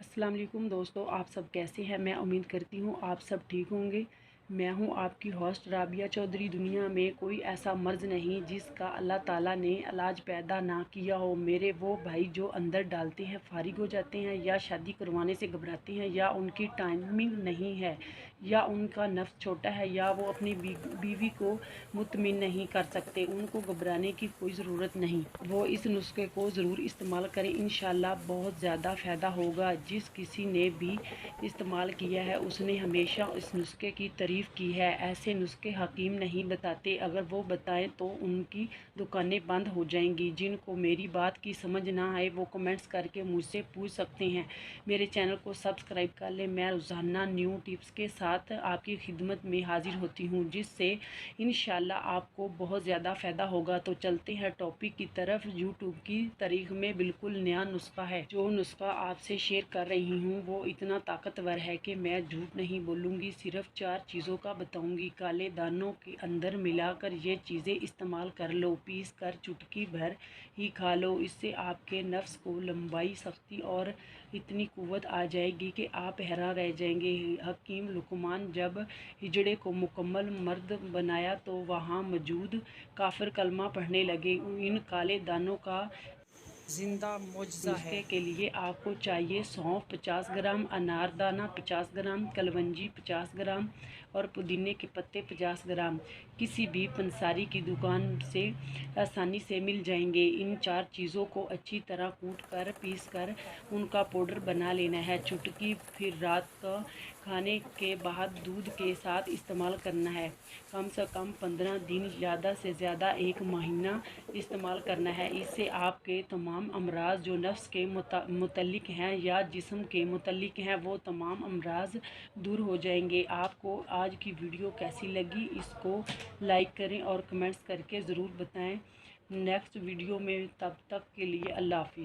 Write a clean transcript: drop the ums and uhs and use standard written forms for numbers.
अस्सलाम वालेकुम दोस्तों, आप सब कैसे हैं। मैं उम्मीद करती हूँ आप सब ठीक होंगे। मैं हूँ आपकी होस्ट राबिया चौधरी। दुनिया में कोई ऐसा मर्ज़ नहीं जिसका अल्लाह ताला ने इलाज पैदा ना किया हो। मेरे वो भाई जो अंदर डालते हैं, फारिग हो जाते हैं, या शादी करवाने से घबराते हैं, या उनकी टाइमिंग नहीं है, या उनका नफ्स छोटा है, या वो अपनी बीवी को मुतमिन नहीं कर सकते, उनको घबराने की कोई ज़रूरत नहीं। वो इस नुस्खे को ज़रूर इस्तेमाल करें, इंशाल्लाह बहुत ज़्यादा फ़ायदा होगा। जिस किसी ने भी इस्तेमाल किया है उसने हमेशा इस नुस्खे की तारीफ़ की है। ऐसे नुस्खे हकीम नहीं बताते, अगर वो बताएं तो उनकी दुकानें बंद हो जाएंगी। जिनको मेरी बात की समझ ना आए वो कमेंट्स करके मुझसे पूछ सकते हैं। मेरे चैनल को सब्सक्राइब कर लें। मैं रोज़ाना न्यू टिप्स के साथ आपकी खिदमत में हाजिर होती हूँ, जिससे इंशाल्लाह आपको बहुत ज़्यादा फ़ायदा होगा। तो चलते हैं टॉपिक की तरफ। यूट्यूब की तारीख में बिल्कुल नया नुस्खा है। जो नुस्खा आपसे शेयर कर रही हूँ वो इतना ताकतवर है कि मैं झूठ नहीं बोलूँगी। सिर्फ 4 चीज़ों का बताऊँगी। काले दानों के अंदर मिलाकर ये चीज़ें इस्तेमाल कर लो, पीस कर चुटकी भर ही खा लो। इससे आपके नफ्स को लंबाई, सख्ती और इतनी कुव्वत आ जाएगी कि आप हैरान रह जाएंगे। हकीम लुकमान जब हिजड़े को मुकम्मल मर्द बनाया तो वहाँ मौजूद काफिर कलमा पढ़ने लगे। इन काले दानों का जिंदा मुआजिज़ा है। नुस्खे के लिए आपको चाहिए सौंफ 50 ग्राम, अनारदाना 50 ग्राम, कलवंजी 50 ग्राम और पुदीने के पत्ते 50 ग्राम। किसी भी पंसारी की दुकान से आसानी से मिल जाएंगे। इन 4 चीज़ों को अच्छी तरह कूट कर पीस कर उनका पाउडर बना लेना है चुटकी। फिर रात का खाने के बाद दूध के साथ इस्तेमाल करना है। कम से कम 15 दिन, ज़्यादा से ज़्यादा 1 महीना इस्तेमाल करना है। इससे आपके तमाम अमराज जो नफ्स के मुतल्लिक हैं या जिस्म के मुतल्लिक हैं वो तमाम अमराज दूर हो जाएंगे। आपको आज की वीडियो कैसी लगी इसको लाइक करें और कमेंट्स करके ज़रूर बताएं। नेक्स्ट वीडियो में, तब तक के लिए अल्लाह हाफ़िज़।